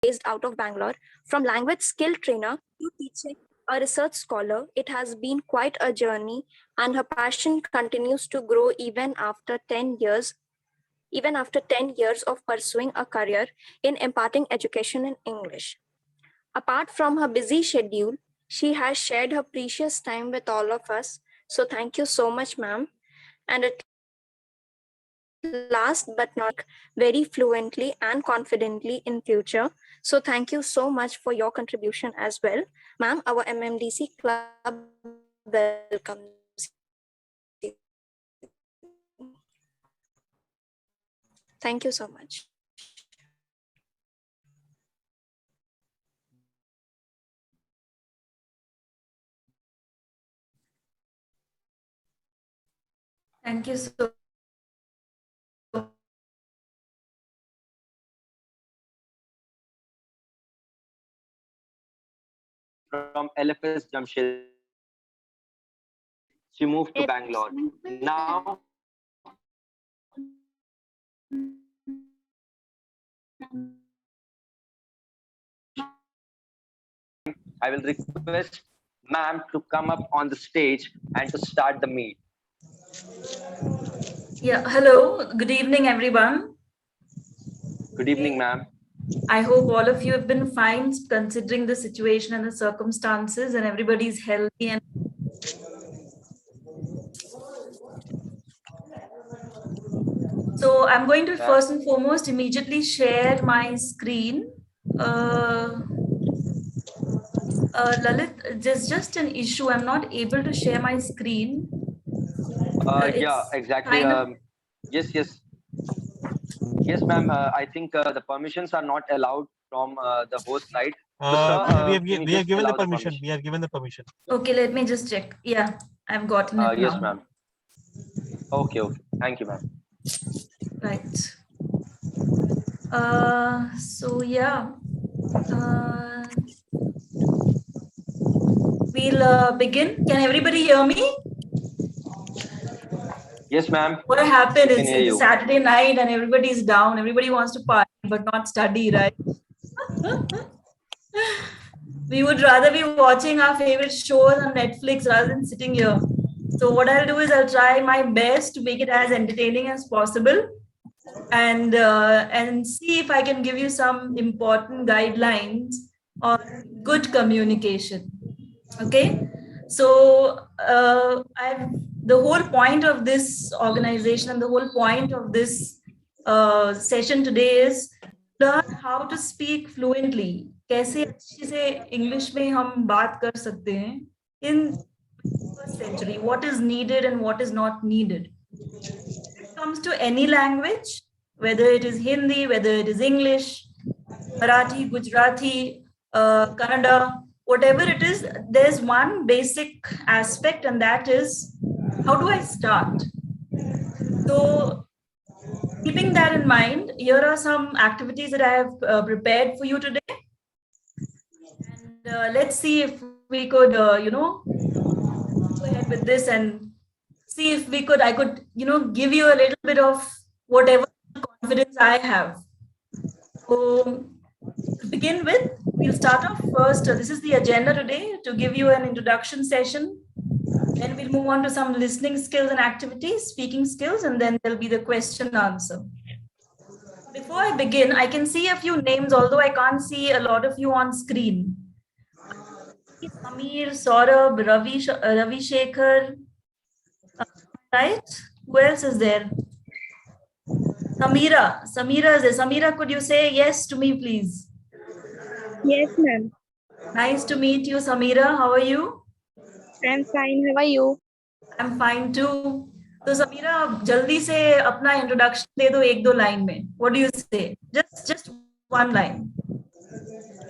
based out of Bangalore. From language skill trainer to teaching a research scholar, it has been quite a journey, and her passion continues to grow even after 10 years. Even after 10 years of pursuing a career in imparting education in English. Apart from her busy schedule, she has shared her precious time with all of us. So thank you so much, ma'am. And at last but not very fluently and confidently in future. So thank you so much for your contribution as well. Ma'am, our MMDC club welcomes you. Thank you so much. Thank you so from LFS Jamshedpur. She moved to Bangalore. Now, I will request ma'am to come up on the stage and to start the meet. Yeah, hello. Good evening, everyone. Good evening, ma'am. I hope all of you have been fine considering the situation and the circumstances, and everybody's healthy. And so I'm going to first and foremost immediately share my screen. Lalit, there's just an issue. I'm not able to share my screen. Yeah, exactly. Yes, yes. Yes, ma'am. I think the permissions are not allowed from the host side. So, sir, we have given the permission. We are given the permission. Okay, let me just check. Yeah, I've gotten it now. Yes, ma'am. Okay, okay. Thank you, ma'am. Right. So yeah, we'll begin. Can everybody hear me? Yes, ma'am. What happened is it's Saturday night and everybody's down. Everybody wants to party but not study, right? We would rather be watching our favorite shows on Netflix rather than sitting here. So what I'll do is I'll try my best to make it as entertaining as possible, and see if I can give you some important guidelines on good communication. Okay, so the whole point of this organization and the whole point of this session today is learn how to speak fluently. कैसे अच्छे से English में हम बात कर सकते हैं in 21st century. What is needed and what is not needed. When it comes to any language, whether it is Hindi, whether it is English, Marathi, Gujarati, Kannada, whatever it is, there's one basic aspect, and that is, how do I start? So, keeping that in mind, here are some activities that I have prepared for you today. And let's see if we could, go ahead with this and see if I could, give you a little bit of whatever confidence I have. So, to begin with, we'll start off first. This is the agenda today, to give you an introduction session. Then we'll move on to some listening skills and activities, speaking skills, and then there'll be the question answer. Before I begin, I can see a few names, although I can't see a lot of you on screen. Samir, Saurabh, Ravi Shekhar, right? Who else is there? Samira is there. Samira, could you say yes to me, please? Yes, ma'am. Nice to meet you, Samira. How are you? I'm fine. How are you? I'm fine too. So Samira, jaldi se apna introduction de do ek do line mein. What do you say? Just one line.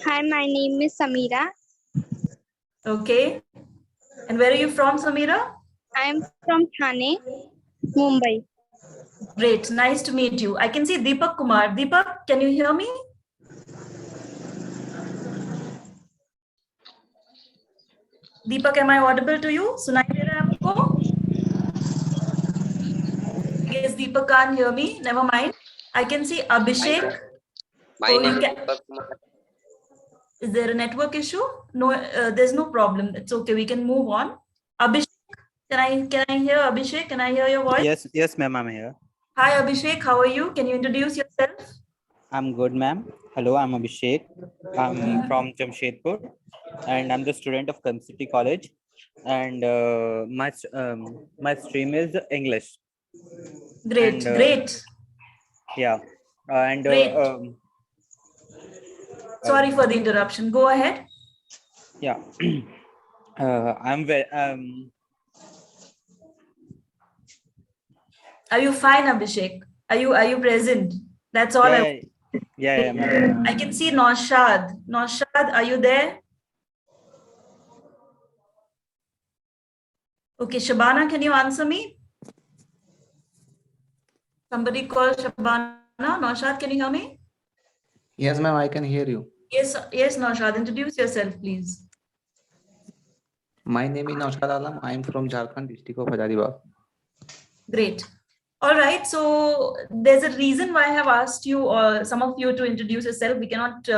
Hi, my name is Samira. Okay. And where are you from, Samira? I'm from Thane, Mumbai. Great. Nice to meet you. I can see Deepak Kumar. Deepak, can you hear me? Deepak, am I audible to you? Sunai de raha hai aapko? I guess Deepak can't hear me. Never mind. I can see Abhishek. My name is Deepak Kumar. Is there a network issue? No, there's no problem. It's okay. We can move on. Abhishek, can I hear Abhishek? Can I hear your voice? Yes, ma'am, I'm here. Hi, Abhishek. How are you? Can you introduce yourself? I'm good, ma'am. Hello, I'm Abhishek. I'm from Jamshedpur, and I'm the student of Khan City College. And my stream is English. Great, And, great. Yeah, and Great. Sorry for the interruption. Go ahead. yeah, I'm very Are you fine, Abhishek? Are you present? That's all. yeah, ma'am. I can see Naushad. Naushad, are you there? Okay, Shabana, can you answer me? Somebody call Shabana. Naushad, can you hear me? Yes, ma'am, I can hear you. Yes, Naushad. Introduce yourself, please. My name is Naushad Alam. I am from Jharkhand district of Hazaribagh. Great. All right. So there's a reason why I have asked you or some of you to introduce yourself. We cannot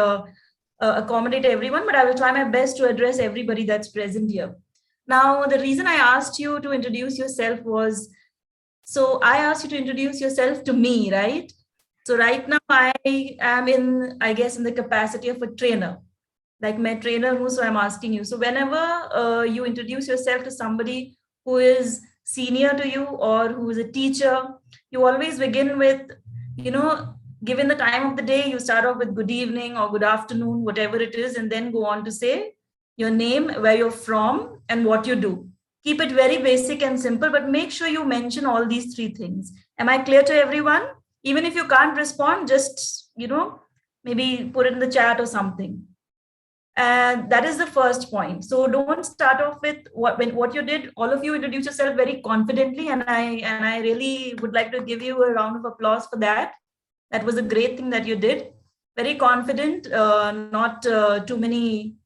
accommodate everyone, but I will try my best to address everybody that's present here. Now, the reason I asked you to introduce yourself was, so I asked you to introduce yourself to me, right? So right now I am in the capacity of a trainer, like my trainer who, so I'm asking you. So whenever you introduce yourself to somebody who is senior to you or who is a teacher, you always begin with, given the time of the day, you start off with good evening or good afternoon, whatever it is, and then go on to say your name, where you're from, and what you do. Keep it very basic and simple, but make sure you mention all these three things. Am I clear to everyone? Even if you can't respond, just, maybe put it in the chat or something. And that is the first point. So don't start off with what you did. All of you introduce yourself very confidently, and I really would like to give you a round of applause for that. That was a great thing that you did. Very confident, not too many,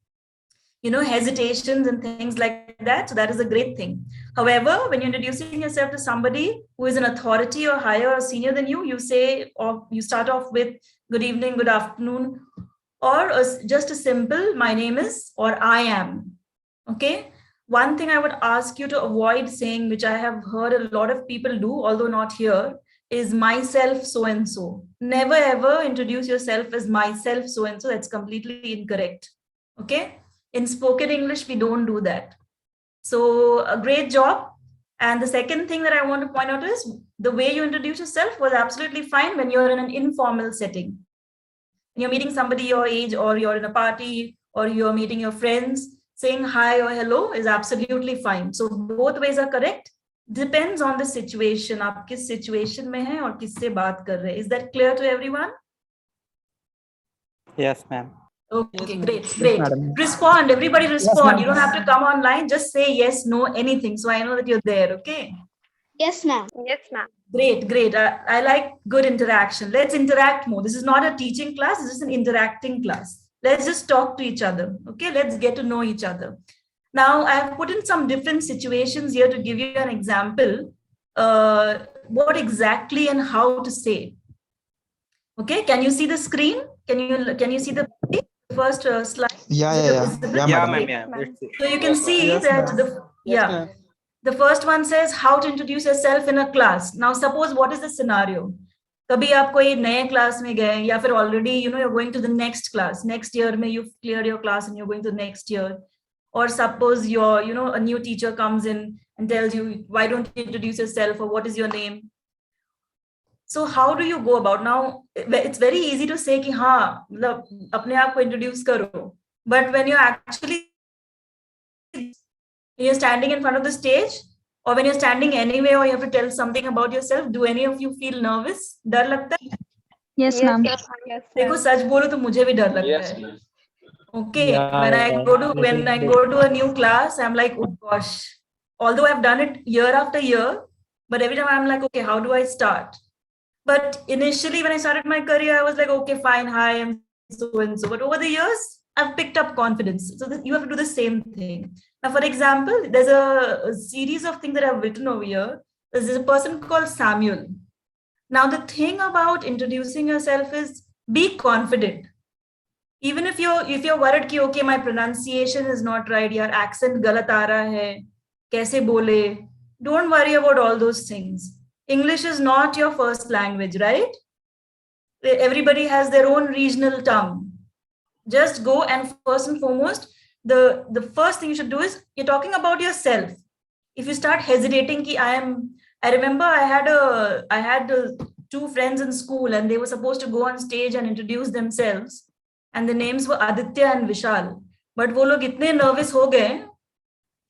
hesitations and things like that. So that is a great thing. However, when you're introducing yourself to somebody who is an authority or higher or senior than you, you say, or you start off with good evening, good afternoon, or just a simple, my name is, or I am. Okay. One thing I would ask you to avoid saying, which I have heard a lot of people do, although not here, is myself so-and-so. Never ever introduce yourself as myself so-and-so. That's completely incorrect. Okay. In spoken English, we don't do that. So a great job. And the second thing that I want to point out is the way you introduce yourself was absolutely fine when you're in an informal setting. When you're meeting somebody your age, or you're in a party, or you're meeting your friends, saying hi or hello is absolutely fine. So both ways are correct. Depends on the situation. आप किस situation में हैं और किससे बात कर रहे हैं. Is that clear to everyone? Yes, ma'am. Okay, great. Respond, everybody respond. You don't have to come online. Just say yes, no, anything. So I know that you're there, okay? Yes, ma'am. Yes, ma'am. Great. I like good interaction. Let's interact more. This is not a teaching class. This is an interacting class. Let's just talk to each other, okay? Let's get to know each other. Now, I have put in some different situations here to give you an example. What exactly and how to say. Okay, can you see the screen? Can you see the first slide? Yeah, Ma'am. Yeah. So you can see that the first one says how to introduce yourself in a class. Now suppose what is the scenario? कभी आप कोई नए class में गए या फिर already you're going to the next class. Next year में you've cleared your class and you're going to the next year. Or suppose you're a new teacher comes in and tells you, why don't you introduce yourself, or what is your name? So how do you go about? Now it's very easy to say कि हाँ मतलब अपने आप को introduce करो, but when you're standing in front of the stage, or when you're standing anyway, or you have to tell something about yourself, do any of you feel nervous? डर लगता है? Yes, ma'am. देखो सच बोलो तो मुझे भी डर लगता है. Okay, when I go to a new class, I'm like, oh gosh. Although I've done it year after year, but every time I'm like, okay, how do I start? But initially, when I started my career, I was like, okay, fine, hi, I'm so and so. But over the years, I've picked up confidence. So you have to do the same thing. Now, for example, there's a series of things that I've written over here. There's a person called Samuel. Now, the thing about introducing yourself is be confident. Even if you're worried कि okay, my pronunciation is not right, your accent गलत आ रहा है, कैसे बोले, don't worry about all those things. English is not your first language, right? Everybody has their own regional tongue. Just go, and first and foremost, the first thing you should do is, you're talking about yourself. If you start hesitating ki I remember I had two friends in school, and they were supposed to go on stage and introduce themselves, and the names were Aditya and Vishal, but वो लोग इतने nervous हो गए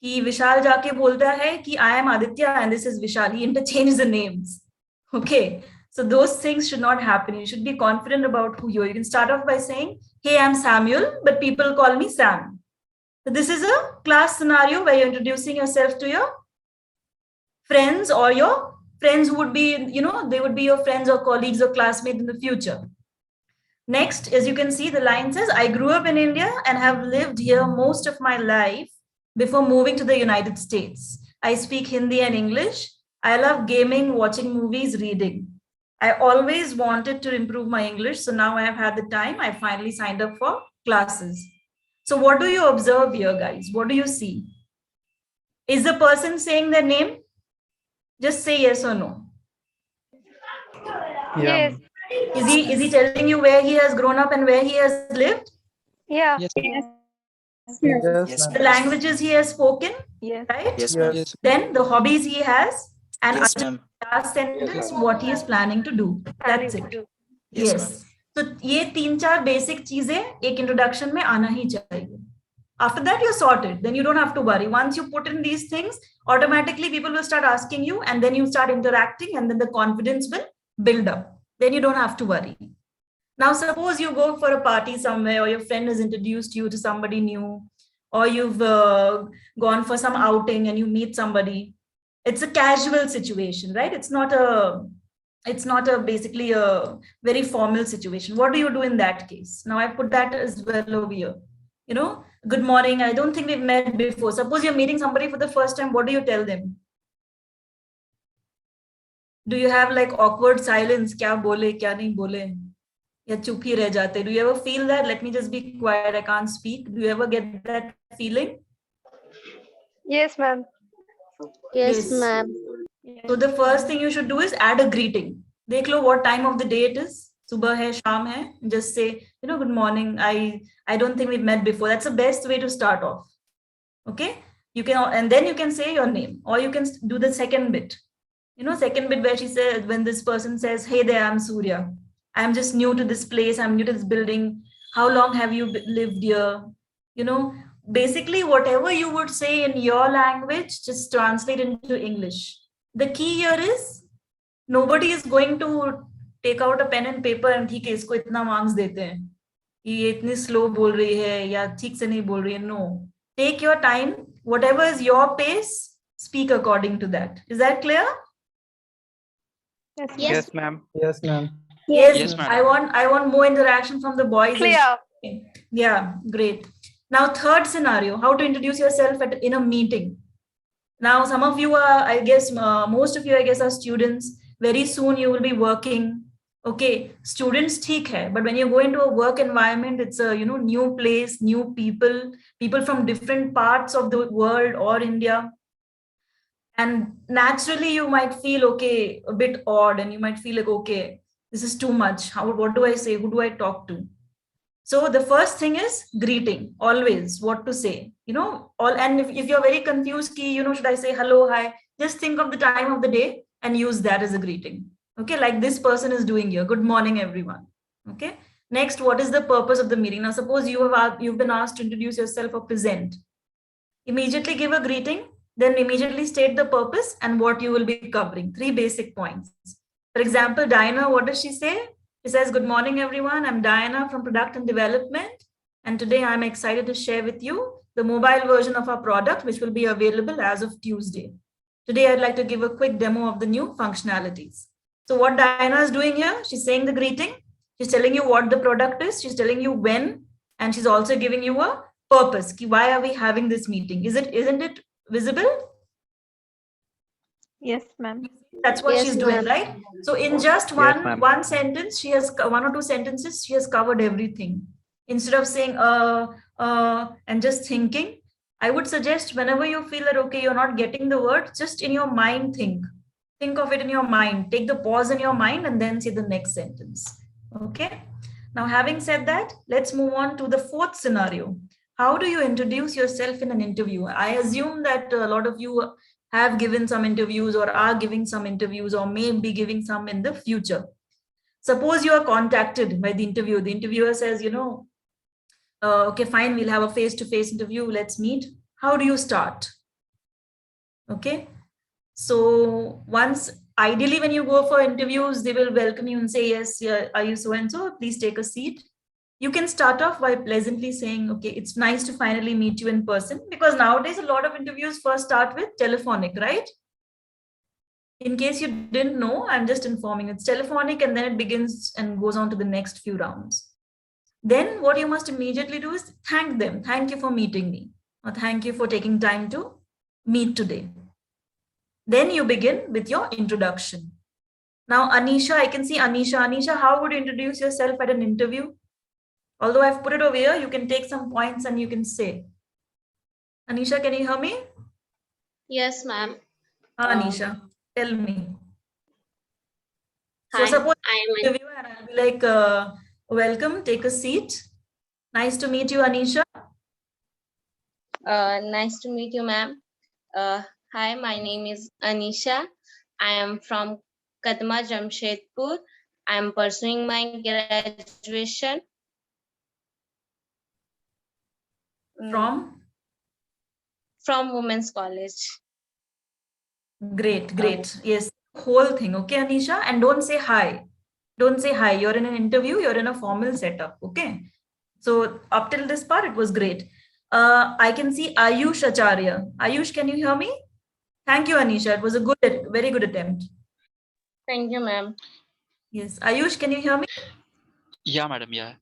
कि विशाल जाके बोलता है कि I am Aditya and this is Vishal. He interchanged the names. Okay, so those things should not happen. You should be confident about who you are. You can start off by saying, hey, I'm Samuel, but people call me Sam. So this is a class scenario where you're introducing yourself to your friends, or your friends who would be, they would be your friends or colleagues or classmates in the future. Next, as you can see, the line says, I grew up in India and have lived here most of my life before moving to the United States. I speak Hindi and English. I love gaming, watching movies, reading. I always wanted to improve my English, so now I have had the time. I finally signed up for classes. So what do you observe here, guys? What do you see? Is the person saying their name? Just say yes or no. Yes. Is he telling you where he has grown up and where he has lived? Yeah. Yes. Yes. The languages he has spoken, Yes. right? Yes, ma'am. Yes. Then the hobbies he has, and Yes, ma'am. last sentence, what he is planning to do. That's it. Yes, ma'am. Yes. So ये 3-4 basic चीजें एक introduction में आना ही चाहिए. After that, you're sorted. Then you don't have to worry. Once you put in these things, automatically people will start asking you, and then you start interacting, and then the confidence will build up. Then you don't have to worry. Now, suppose you go for a party somewhere, or your friend has introduced you to somebody new, or you've gone for some outing and you meet somebody. It's a casual situation, right? It's not a basically a very formal situation. What do you do in that case? Now I put that as well over here. Good morning. I don't think we've met before. Suppose you're meeting somebody for the first time. What do you tell them? Do you have like awkward silence? Kya bole, kya nahi bole? Ya chup hi reh jate? Do you ever feel that? Let me just be quiet. I can't speak. Do you ever get that feeling? Yes, ma'am. Yes, ma'am. So the first thing you should do is add a greeting. Dekh lo what time of the day it is. Subah hai, sham hai. Just say, good morning. I don't think we've met before. That's the best way to start off. Okay. You can, and then you can say your name, or you can do the second bit. Second bit where she said, when this person says, hey there, I'm Surya. I'm just new to this place. I'm new to this building. How long have you lived here? Basically whatever you would say in your language, just translate into English. The key here is nobody is going to take out a pen and paper and ठीक है इसको इतना marks देते हैं कि ये इतनी slow बोल रही है या ठीक से नहीं बोल रही है. No, take your time. Whatever is your pace, speak according to that. Is that clear? Yes. ma'am. Yes, ma'am. Yes, ma'am. I want more interaction from the boys. Clear. Yeah, great. Now, third scenario, how to introduce yourself in a meeting. Now, some of you are, I guess, most of you, I guess, are students. Very soon you will be working. Okay, students, theek hai. But when you go into a work environment, it's a, new place, new people from different parts of the world or India. And naturally, you might feel, okay, a bit odd, and you might feel like, okay, this is too much. What do I say? Who do I talk to? So the first thing is greeting, always what to say, and if you're very confused, should I say hello, hi, just think of the time of the day and use that as a greeting. Okay, like this person is doing here. Good morning, everyone. Okay. Next, what is the purpose of the meeting? Now, suppose you've been asked to introduce yourself or present. Immediately give a greeting, then immediately state the purpose and what you will be covering. 3 basic points. For example, Diana, what does she say? She says, good morning, everyone. I'm Diana from Product and Development. And today I'm excited to share with you the mobile version of our product, which will be available as of Tuesday. Today, I'd like to give a quick demo of the new functionalities. So what Diana is doing here, she's saying the greeting. She's telling you what the product is. She's telling you when, and she's also giving you a purpose. Why are we having this meeting? Isn't it visible? Yes, ma'am. That's what she's doing, right? So in just one ma'am. one sentence, she has 1 or 2 sentences, she has covered everything. instead of saying and just thinking, I would suggest whenever you feel that, okay, you're not getting the word, just in your mind think of it in your mind, take the pause in your mind and then say the next sentence. Okay. Now, having said that, let's move on to the fourth scenario. How do you introduce yourself in an interview? I assume that a lot of you have given some interviews or are giving some interviews or may be giving some in the future. Suppose you are contacted by the interviewer. The interviewer says, okay, fine, we'll have a face-to-face interview. Let's meet. How do you start? Okay. So ideally, when you go for interviews, they will welcome you and say, yes, are you so-and-so? Please take a seat. You can start off by pleasantly saying, okay, it's nice to finally meet you in person, because nowadays a lot of interviews first start with telephonic, right? In case you didn't know, I'm just informing, it's telephonic and then it begins and goes on to the next few rounds. Then what you must immediately do is thank them. Thank you for meeting me, or thank you for taking time to meet today. Then you begin with your introduction. Now, Anisha, I can see Anisha. Anisha, how would you introduce yourself at an interview? Although I've put it over here, you can take some points and you can say. Anisha, can you hear me? Yes, ma'am. Anisha, tell me. Hi, So suppose I am. interview and I'll be like, welcome, take a seat. Nice to meet you, Anisha. Nice to meet you, ma'am. Hi, my name is Anisha. I am from Kadma, Jamshedpur. I am pursuing my graduation. From Women's College. Great. Yes, whole thing. Okay, Anisha, and don't say hi. Don't say hi. You're in an interview. You're in a formal setup. Okay. So up till this part, it was great. I can see Ayush Acharya. Ayush, can you hear me? Thank you, Anisha. It was a very good attempt. Thank you, ma'am. Yes. Ayush, can you hear me? Yeah, madam. Yeah.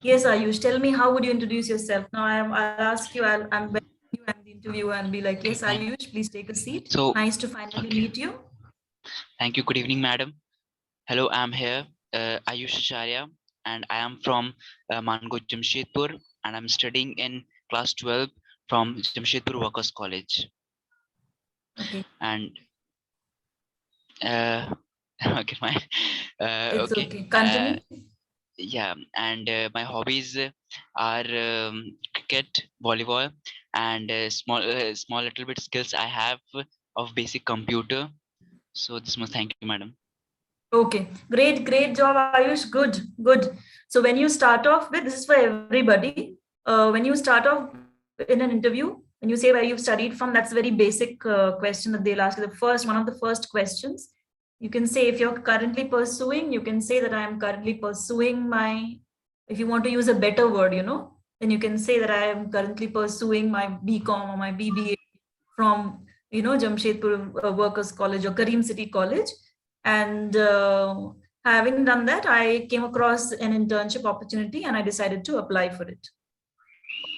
Yes, Ayush. Tell me, how would you introduce yourself? Now I'll ask you. I'm the interviewer and be like, yes, Ayush, please take a seat. So nice to finally meet you. Thank you. Good evening, madam. Hello, I'm here, Ayush Acharya, and I am from Mango, Jamshedpur, and I'm studying in class 12 from Jamshedpur Workers College. Okay. And okay, fine. It's okay. okay. Continue. Yeah, and my hobbies are cricket, volleyball, and small little bit skills I have of basic computer. So this much. Thank you, madam. Okay, great job, Ayush. Good. So when you start off with, this is for everybody. When you start off in an interview, when you say where you've studied from, that's a very basic question that they'll ask you. One of the first questions. You can say, if you're currently pursuing, you can say that I am currently pursuing if you want to use a better word, then you can say that I am currently pursuing my BCom or my BBA from, Jamshedpur Workers College or Karim City College. And having done that, I came across an internship opportunity and I decided to apply for it.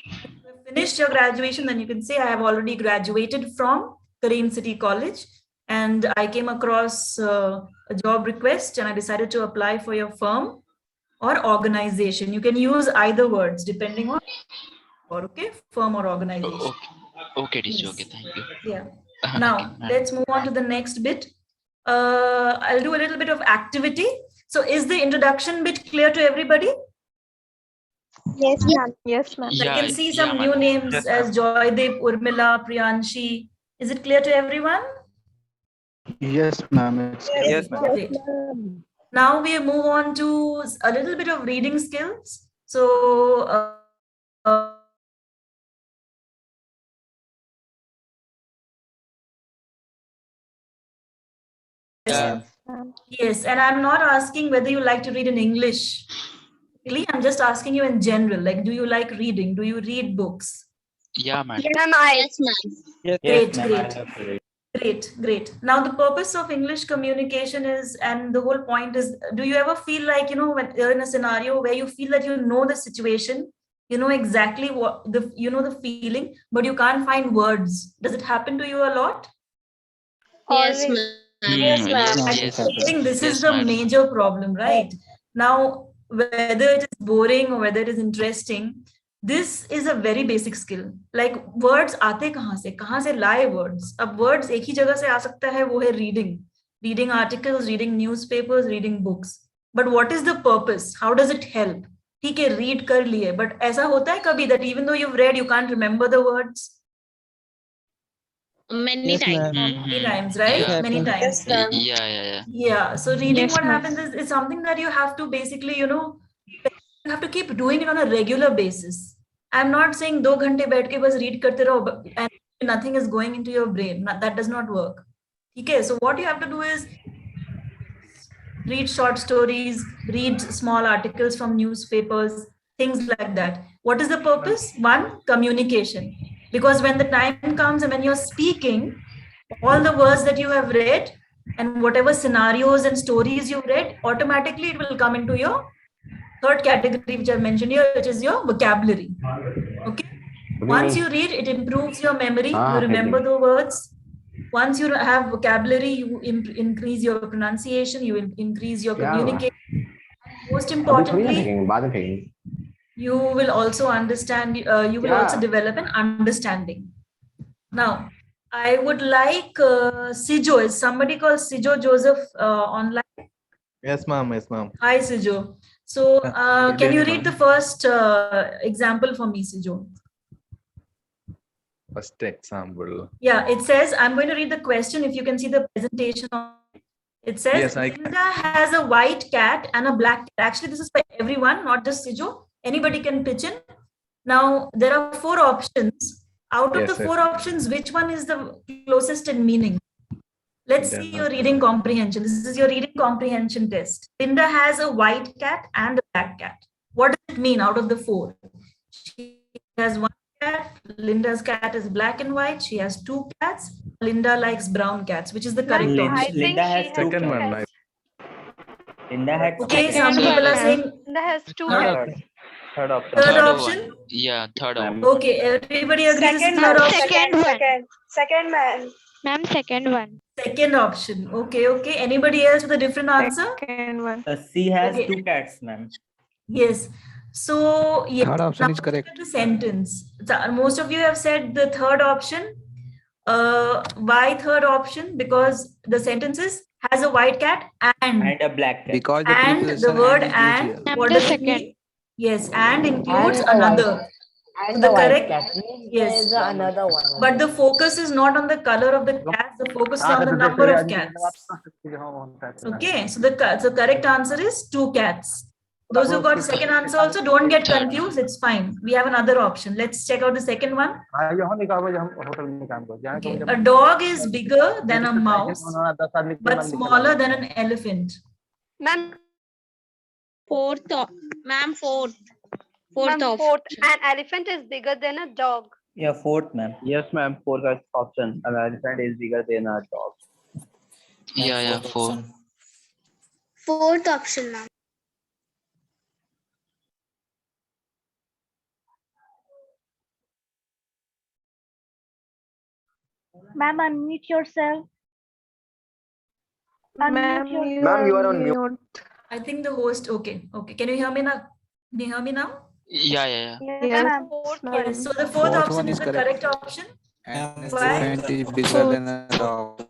If you finished your graduation, then you can say I have already graduated from Karim City College and I came across a job request and I decided to apply for your firm or organization. You can use either words depending on, firm or organization. Okay, teacher. Okay, thank you. Yeah. Now, let's move on to the next bit. I'll do a little bit of activity. So is the introduction bit clear to everybody? Yes, ma'am. Yes, ma'am. I can see some new names as Joydeep, Urmila, Priyanshi. Is it clear to everyone? Yes, ma'am. Yes, ma'am. Great. Now we move on to a little bit of reading skills. So yes, and I'm not asking whether you like to read in English. I'm just asking you in general, like, do you like reading? Do you read books? Yeah, madam. Yes, ma'am. Great. Now, the purpose of English communication is, and the whole point is, do you ever feel like, when you're in a scenario where you feel that you know the situation, you know exactly what the feeling, but you can't find words? Does it happen to you a lot? Yes, ma'am. I think this is the major problem, right? Now, whether it is boring or whether it is interesting, this is a very basic skill. Like words आते कहाँ से लाए words? अब words एक ही जगह से आ सकता है, वो है reading articles, reading newspapers, reading books. But what is the purpose? How does it help? ठीक है, read कर लिए, but ऐसा होता है कभी that even though you've read, you can't remember the words? Many times. Many times, right? Yeah. Many times. Yeah. So reading, what happens is something that you have to basically, you have to keep doing it on a regular basis. I'm not saying 2 घंटे बैठ के बस read करते रहो and nothing is going into your brain. That does not work. Okay. So what you have to do is read short stories, read small articles from newspapers, things like that. What is the purpose? One, communication. Because when the time comes and when you're speaking, all the words that you have read and whatever scenarios and stories you read, automatically it will come into your third category, which I've mentioned here, which is your vocabulary. Okay. Once you read, it improves your memory. You remember the words. Once you have vocabulary, you increase your pronunciation, you will increase your communication. Most importantly, you will also understand, you will also develop an understanding. Now, I would like Sijo. Is somebody called Sijo Joseph online? Yes, ma'am. Yes, ma'am. Hi, Sijo. So, can you read the first example for me, Sijo? First example. Yeah, it says, I'm going to read the question. If you can see the presentation. It says, Yes, Linda has a white cat and a black cat. Actually, this is for everyone, not just Sijo. Anybody can pitch in. Now, there are 4 options. Out of the 4 options, which one is the closest in meaning? Let's see your reading comprehension. This is your reading comprehension test. Linda has a white cat and a black cat. What does it mean out of the 4? She has 1 cat. Linda's cat is black and white. She has 2 cats. Linda likes brown cats. Which is the correct option? Linda has Second one. Linda had Okay, some people are saying Linda has 2 third, cats. third option. third Third option. one. Yeah, third option. Okay, everybody agrees with third option. Second man. Ma'am, second one. Second option. Okay, okay. Anybody else with a different answer? Second one. C has Okay. 2 cats, ma'am. Yes. So, yeah. Third option now is correct. to sentence. Most of you have said the third option. Why third option? Because the sentence is has a white cat and And a black cat. Because the and preposition the word is and here. And what the does it second. mean? Yes, and includes And a white another. cat. And The the white correct- cat means yes. there's another one. But the focus is not on the color of the cats. The focus is on the number of cats. Okay, so the correct answer is 2 cats. Those who got second answer also don't get confused. It's fine. We have another option. Let's check out the second one. Okay. A dog is bigger than a mouse, but smaller than an elephant. Ma'am, Fourth. Ma'am, fourth. ma'am, Fourth fourth. An elephant is bigger than a dog. Yeah, 4th, ma'am. Yes, ma'am. 4th option. An elephant is bigger than a dog. Yeah, 4. Fourth option, ma'am. Ma'am, unmute yourself. Ma'am, Ma'am, you are on mute. I think the host. Okay, okay. Can you hear me now? Can you hear me now? Yeah. Yes, ma'am. Yes. So the fourth Fourth option one is is the correct. correct option. And Why? elephant is bigger than a dog.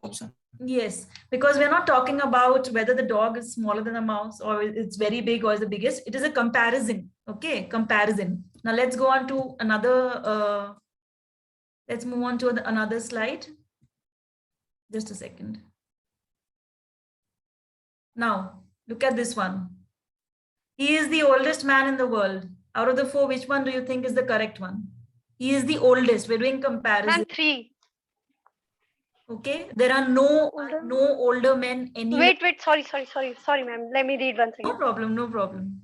Yes, because we're not talking about whether the dog is smaller than a mouse or it's very big or is the biggest. It is a comparison. Okay, comparison. Now let's go on to another. Let's move on to another slide. Just a second. Now look at this one. He is the oldest man in the world. Out of the 4, which one do you think is the correct one? He is the oldest. We're doing comparison. Ma'am, 3. Okay, there are no older men anywhere. Wait, sorry, ma'am. Let me read once No again. problem, no problem.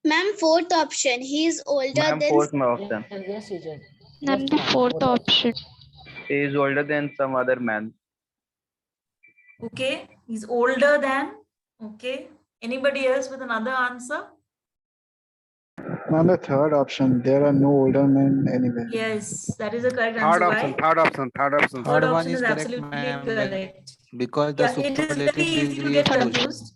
Ma'am, fourth option. He is older Ma'am, than 4th option. Yes, you did. Ma'am, the fourth option. He is older than some other man. Okay, he's older than. Okay, anybody else with another answer? Ma'am, the third option. There are no older men anywhere. Yes, that is the correct answer. Why? Third option. Third Third one option is is correct, absolutely ma'am. correct. Because the Yeah, it is superlative very easy to degree get is used. confused.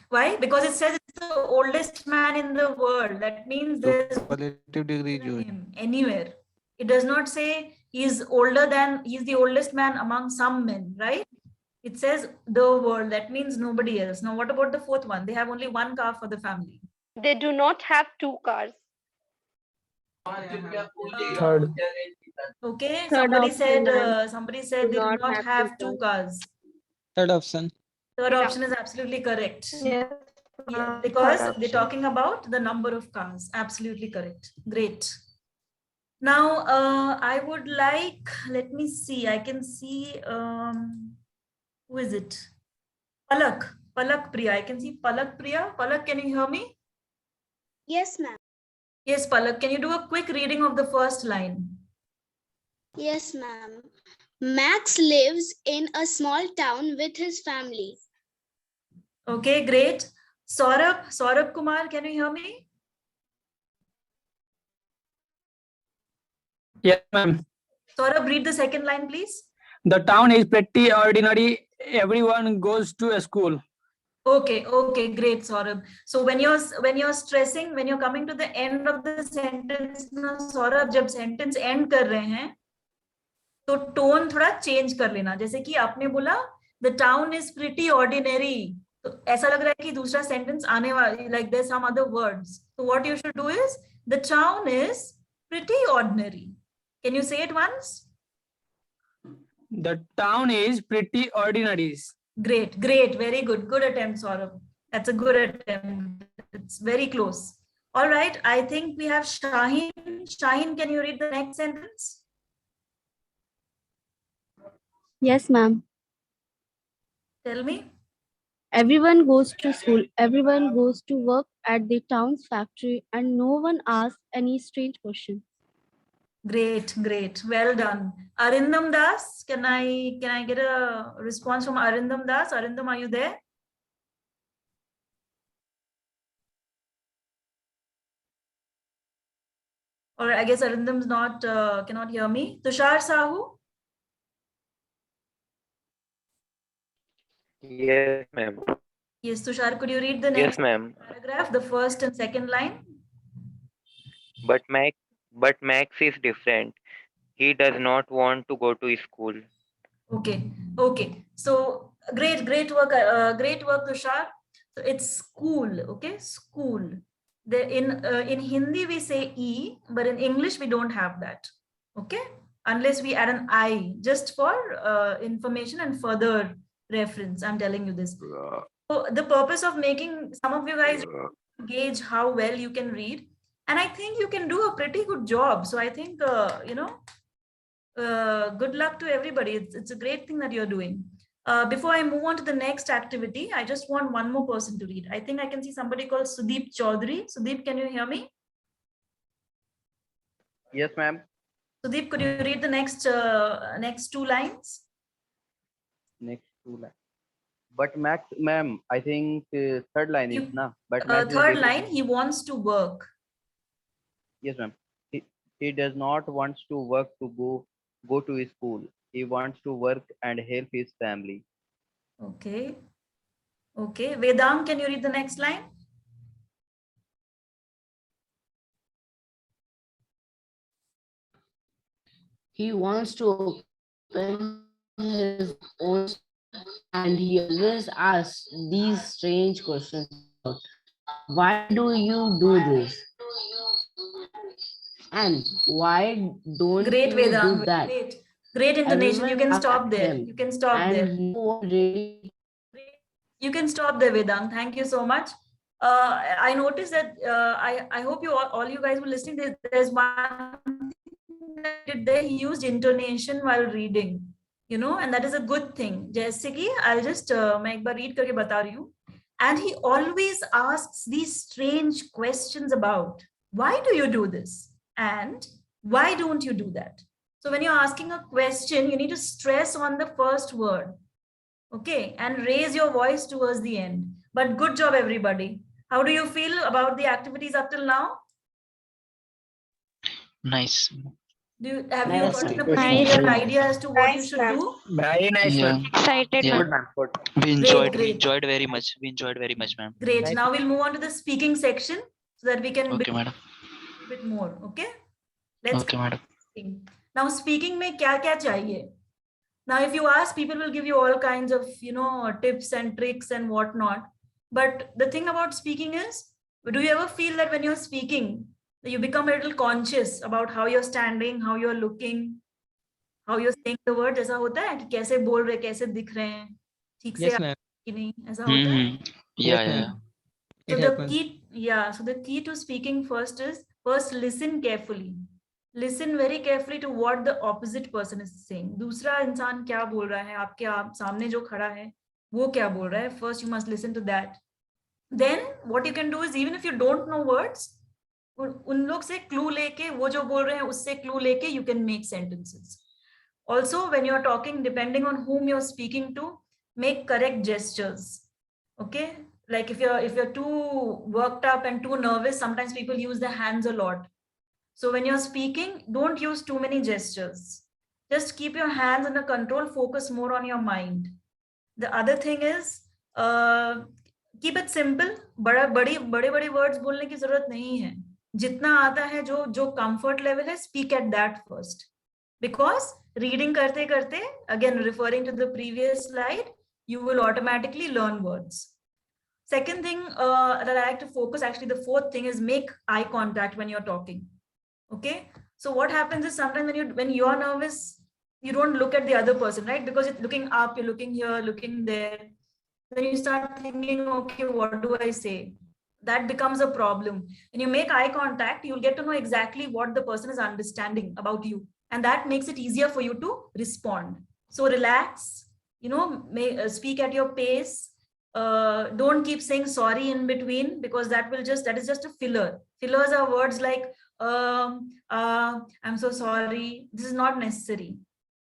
Why? Because it says it's the oldest man in the world. That means there's Superlative degree जो है. him anywhere. It does not say he's the oldest man among some men, right? It says the world. That means nobody else. Now, what about the fourth one? They have only one car for the family. They do not have two cars. Third. Okay. Third Somebody said they do not have two cars. Third option. Third option is absolutely correct. Yes. Yeah, because they're talking about the number of cars. Absolutely correct. Great. Now, I would like, let me see. I can see, who is it? Palak Priya. I can see Palak Priya. Palak, can you hear me? Yes, ma'am. Yes, Palak. Can you do a quick reading of the first line? Yes, ma'am. Max lives in a small town with his family. Okay, great. Saurabh Kumar, can you hear me? Yes, ma'am. Saurabh, read the second line, please. The town is pretty ordinary. Everyone goes to a school. Okay, great, Saurabh. So when you're stressing, when you're coming to the end of the sentence, ना Saurabh, जब sentence end कर रहे हैं, तो tone थोड़ा change कर लेना. जैसे कि आपने बोला, the town is pretty ordinary. तो ऐसा लग रहा है कि दूसरा sentence आने वाला, like there's some other words. So what you should do is, the town is pretty ordinary. Can you say it once? The town is pretty ordinary. Great, very good. Good attempt, Saurabh. That's a good attempt. It's very close. All right, I think we have Shaheen. Shaheen, can you read the next sentence? Yes, ma'am. Tell me. Everyone goes to school, everyone goes to work at the town's factory, and no one asks any strange question. Great. Well done. Arindam Das, can I get a response from Arindam Das? Arindam, are you there? Or I guess Arindam's not, cannot hear me. Tushar Sahu? Yes, ma'am. Yes, Tushar, could you read the next paragraph, the first and second line? But Max is different. He does not want to go to school. Okay. So great work, Tushar. So it's school. Okay, school. In Hindi we say E, but in English we don't have that. Okay, unless we add an I, just for information and further reference. I'm telling you this. So the purpose of making some of you guys gauge how well you can read, and I think you can do a pretty good job. So I think good luck to everybody. It's a great thing that you're doing. Before I move on to the next activity, I just want one more person to read. I think I can see somebody called Sudeep Chaudhary. Sudeep, can you hear me? Yes, ma'am. Sudeep, could you read the next two lines? Next two lines. But Max, ma'am, I think third line is na. But Max third line, he wants to work. Yes, ma'am. He does not want to work to go to school. He wants to work and help his family. Okay. Vedang, can you read the next line? He wants to open his own, and he always asks these strange questions. Why do you do this? And why don't Great, you Vedang. do that? Great intonation. Everyone You can stop there. him, You can stop and there. no one really. You can stop there, Vedang. Thank you so much. I noticed that I hope you all you guys were listening. There's one thing that he did there. He used intonation while reading, and that is a good thing. जैसे कि I'll just मैं एक बार read करके बता रही हूँ. And he always asks these strange questions about why do you do this and why don't you do that. So when you're asking a question, you need to stress on the first word. Okay, and raise your voice towards the end. But good job, everybody. How do you feel about the activities up till now? Nice. Have you Nice, gotten a ma'am. pretty Nice. clear idea as to what you Nice, should ma'am. do? Very nice, Yeah, ma'am. Excited, yeah. Good, ma'am. ma'am. Good. We Great. enjoyed very much. We enjoyed very much, ma'am. Great. Right. Now we'll move on to the speaking section so that we can Okay, madam. a bit more. Okay. Let's Okay, madam. now speaking में क्या क्या चाहिए? Now, if you ask, people will give you all kinds of, tips and tricks and whatnot. But the thing about speaking is, do you ever feel that when you're speaking, you become a little conscious about how you're standing, how you're looking, how you're saying the words? ऐसा होता है कि कैसे बोल रहे, कैसे दिख रहे हैं, ठीक से Yes, ma'am. कि नहीं, ऐसा होता है? Mm-hmm. Yeah, Yes, yeah. ma'am. So It the happens. key to speaking first listen carefully. Listen very carefully to what the opposite person is saying. दूसरा इंसान क्या बोल रहा है, आपके सामने जो खड़ा है वो क्या बोल रहा है. First you must listen to that. Then what you can do is, even if you don't know words, उन लोग से clue लेके, वो जो बोल रहे हैं उससे clue लेके you can make sentences. Also, when you're talking, depending on whom you're speaking to, make correct gestures. Okay, like if you're too worked up and too nervous, sometimes people use their hands a lot. So when you're speaking, don't use too many gestures. Just keep your hands under control, focus more on your mind. The other thing is, keep it simple. बड़े words बोलने की जरूरत नहीं है. जितना आता है, जो comfort level है, speak at that first. Because reading करते करते, again referring to the previous slide, you will automatically learn words. Second thing that I like to focus, actually the fourth thing, is make eye contact when you're talking. Okay, so what happens is sometimes when you're nervous, you don't look at the other person, right? Because you're looking up, you're looking here, looking there. Then you start thinking, okay, what do I say? That becomes a problem. When you make eye contact, you'll get to know exactly what the person is understanding about you. And that makes it easier for you to respond. So relax, speak at your pace. Don't keep saying sorry in between, because that is just a filler. Fillers are words like, I'm so sorry. This is not necessary.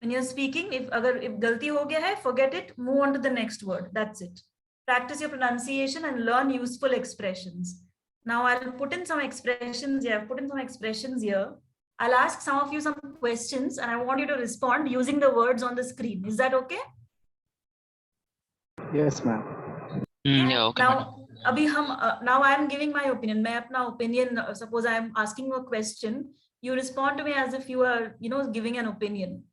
When you're speaking, if galti ho gaya hai, forget it, move on to the next word. That's it. Practice your pronunciation and learn useful expressions. Now I'll put in some expressions here. I'll ask some of you some questions and I want you to respond using the words on the screen. Is that okay? Yes, ma'am. Yeah, okay. Now I am giving my opinion. मैं अपना opinion, suppose I am asking a question, you respond to me as if you are, giving an opinion.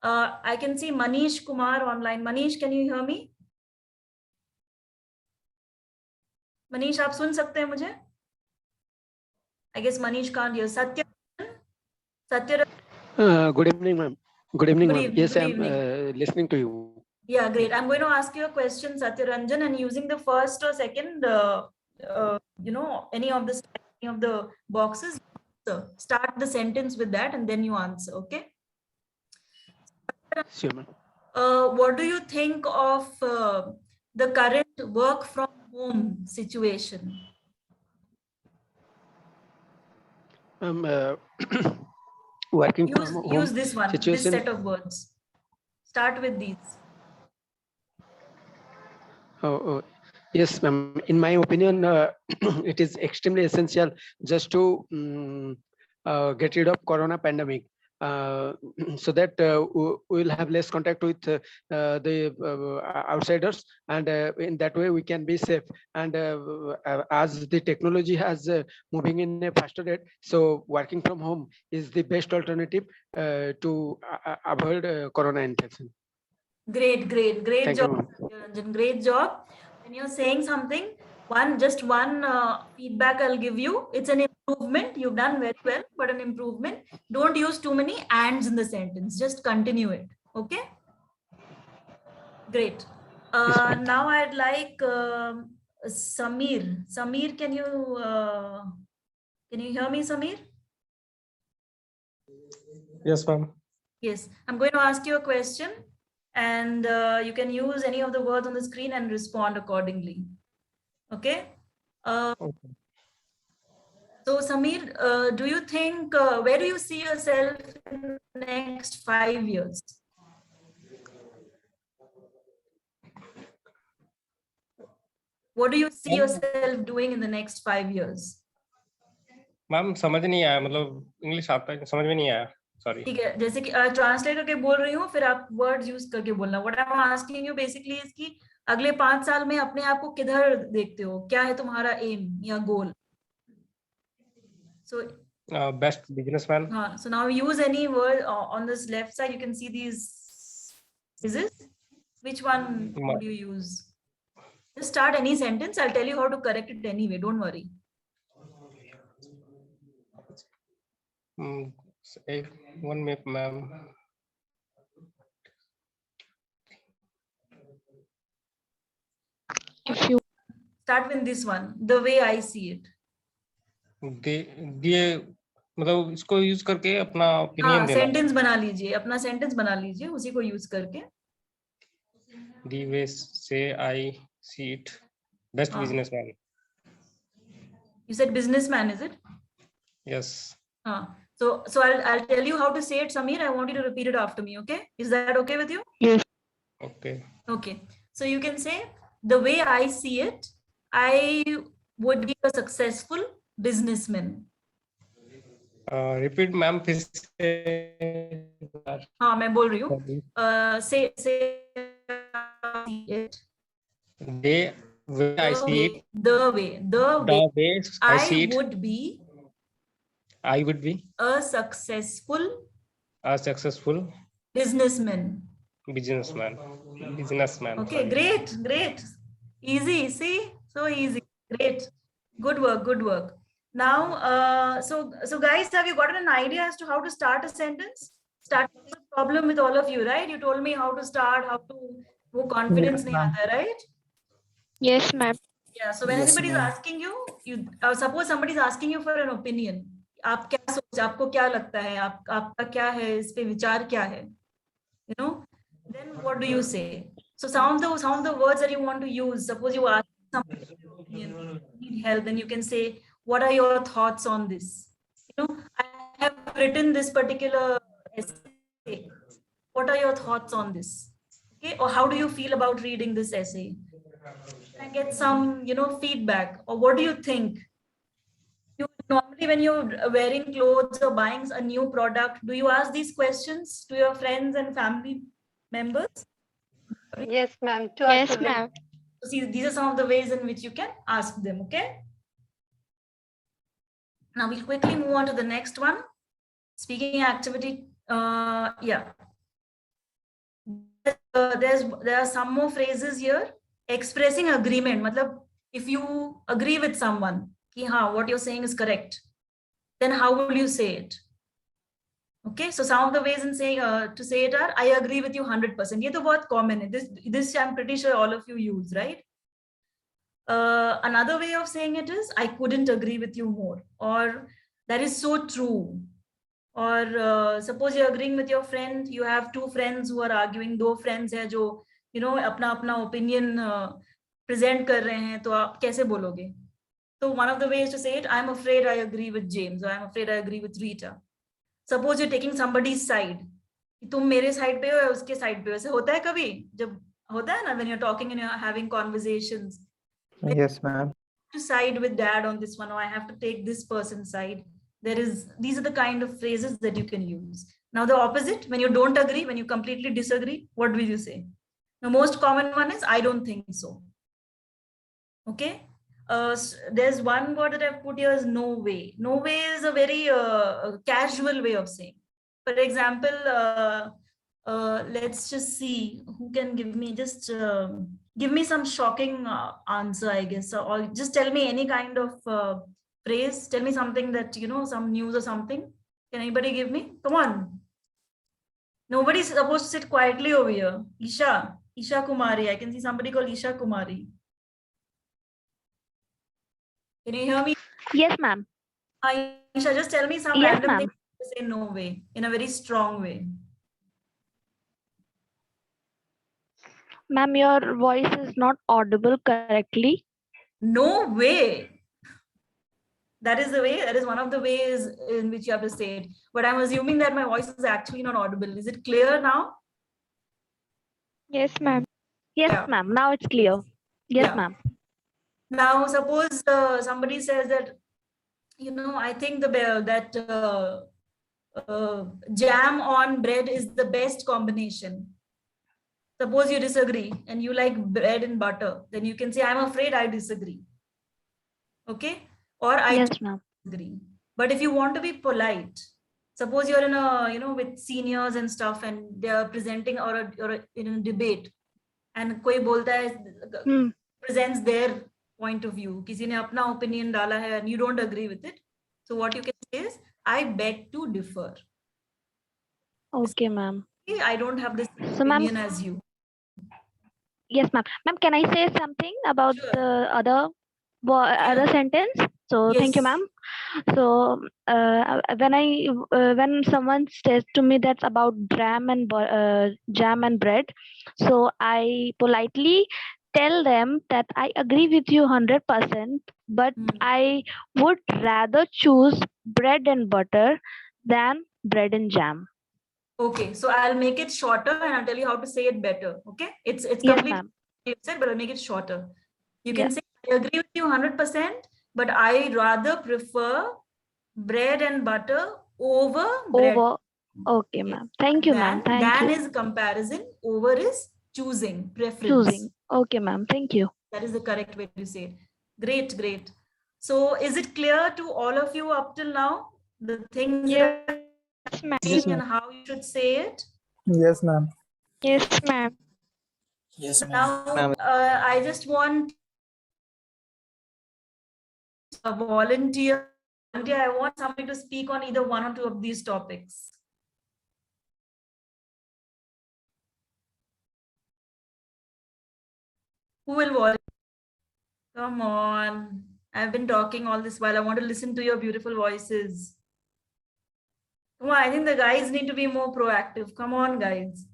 I can see Manish Kumar online. Manish, can you hear me? Manish, आप सुन सकते हैं मुझे? I guess Manish can't hear. Satya. Good evening, ma'am. Good evening, ma'am. Yes, good I'm evening. listening to you. Yeah, great. I'm going to ask you a question, Satyaranjan, and using the first or second, any of the boxes, start the sentence with that and then you answer, okay? Sure, ma'am. What do you think of the current work from home situation? Working from home Use this one, this situation. set of words. Start with these. Yes, ma'am. In my opinion, it is extremely essential just to get rid of corona pandemic, so that we will have less contact with the outsiders, and in that way we can be safe. And as the technology has moving in a faster rate, so working from home is the best alternative to avoid corona infection. Great Thank job, you, Ranjan. Great job. When you're saying something, just one feedback I'll give you. It's an improvement. You've done very well, but an improvement. Don't use too many ands in the sentence. Just continue it. Okay. Great. Now I'd like Samir. Samir, can you hear me, Samir? Yes, ma'am. Yes. I'm going to ask you a question. And you can use any of the words on the screen and respond accordingly. Okay. Okay. So Samir, do you think, where do you see yourself in the next 5 years? What do you see yourself doing in the next 5 years? Ma'am समझ नहीं आया, मतलब English आता है समझ में नहीं आया. Sorry. ठीक है, जैसे कि ट्रांसलेट करके बोल रही हूँ, फिर आप वर्ड्स यूज करके बोलना. What I am asking you basically is कि अगले 5 साल में अपने आप को किधर देखते हो, क्या है तुम्हारा एम या गोल. सो Best businessman. so now use any word on this left side. You can see these. Is this? Which one would you use? Just start any sentence. I'll tell you how to correct it anyway. Don't worry. One minute, ma'am. If you start with this one, the way I see it. दिए मतलब इसको use करके अपना opinion देना. Sentence बना लीजिए, अपना sentence बना लीजिए उसी को यूज करके. The way say I see it. Best businessman. You said businessman, is it? Yes. So I'll tell you how to say it, Samir. I want you to repeat it after me, okay? Is that okay with you? Yes. Okay. Okay. So you can say, the way I see it, I would be a successful businessman. Repeat, ma'am. फिर से. हाँ, मैं बोल रही हूँ. Say it. The way I see it. The way I see it. I would be a successful businessman. Okay, great. Easy, see? So easy. Great. Good work. Now, so guys, have you gotten an idea as to how to start a sentence? Start is a problem with all of you, right? You told me how to start, how to wo confidence nahi aata, right? Yes, ma'am. Yeah, so when anybody is asking you, suppose somebody is asking you for an opinion. आप क्या सोच, आपको क्या लगता है, आपका क्या है, इस पे विचार क्या है, you know, then what do you say? So some of the words that you want to use, suppose you ask somebody you need help, then you can say, what are your thoughts on this? You know, I have written this particular essay. What are your thoughts on this? Okay, or how do you feel about reading this essay? Can I get some, feedback, or what do you think? You normally, when you're wearing clothes or buying a new product, do you ask these questions to your friends and family members? Yes, ma'am. Yes, ma'am. See, these are some of the ways in which you can ask them. Okay. Now we'll quickly move on to the next one. Speaking activity. Yeah. There are some more phrases here. Expressing agreement. Matlab, if you agree with someone, ki haan, what you're saying is correct, then how will you say it? Okay, so some of the ways in saying to say it are, I agree with you 100%. Ye to bahut common hai. This I'm pretty sure all of you use, right? Another way of saying it is, I couldn't agree with you more, or that is so true. Or suppose you're agreeing with your friend, you have two friends who are arguing, दो friends हैं जो अपना opinion present कर रहे हैं, तो आप कैसे बोलोगे? So one of the ways to say it, I'm afraid I agree with James, or I'm afraid I agree with Rita. Suppose you're taking somebody's side, तुम मेरे side पे हो या उसके side पे हो, ऐसे होता है कभी? जब होता है ना, when you're talking and you're having conversations. Yes, ma'am. To side with dad on this one, or I have to take this person's side. These are the kind of phrases that you can use. Now the opposite, when you don't agree, when you completely disagree, what will you say? The most common one is, I don't think so. Okay. There's one word that I've put here is no way. No way is a very casual way of saying. For example, let's just see who can give me give me some shocking answer, I guess, or just tell me any kind of phrase. Tell me something that, some news or something. Can anybody give me? Come on. Nobody's supposed to sit quietly over here. Isha Kumari. I can see somebody called Isha Kumari. Can you hear me? Yes, ma'am. Isha, just tell me some random thing to say no way in a very strong way. Ma'am, your voice is not audible correctly. No way. That is the way. That is one of the ways in which you have to say it. But I'm assuming that my voice is actually not audible. Is it clear now? Yes, ma'am. Yes, ma'am. Now it's clear. Yes, ma'am. Now, suppose somebody says that, I think that jam on bread is the best combination. Suppose you disagree and you like bread and butter, then you can say, I'm afraid I disagree. Okay? Or I Yes, ma'am. disagree. But if you want to be polite, suppose you're in a, with seniors and stuff, and they're presenting or in a debate, and koi bolta hai, presents their point of view. Kisi ne apna opinion dala hai and you don't agree with it. So what you can say is, I beg to differ. Okay, ma'am. I don't have this So, ma'am, opinion as you. yes, ma'am. Ma'am, can I say something about the other sentence? So, thank you, ma'am. So, when someone says to me that's about jam and bread, so I politely tell them that I agree with you 100%, but I would rather choose bread and butter than bread and jam. Okay, so I'll make it shorter and I'll tell you how to say it better. Okay, it's Yes, completely ma'am. said, but I'll make it shorter. You can say, I agree with you 100%, but I rather prefer bread and butter over bread. Okay, ma'am. Thank you, ma'am. Thank Dan you. is comparison, over is choosing, preference. Choosing. Okay, ma'am. Thank you. That is the correct way to say it. Great, great. So is it clear to all of you up till now? The things that Yes, and how you should say it? Yes, ma'am. Yes, ma'am. Yes, now, I just want a volunteer. I want somebody to speak on either one or two of these topics. Who will volunteer? Come on. I've been talking all this while. I want to listen to your beautiful voices. Come on, I think the guys need to be more proactive. Come on, guys.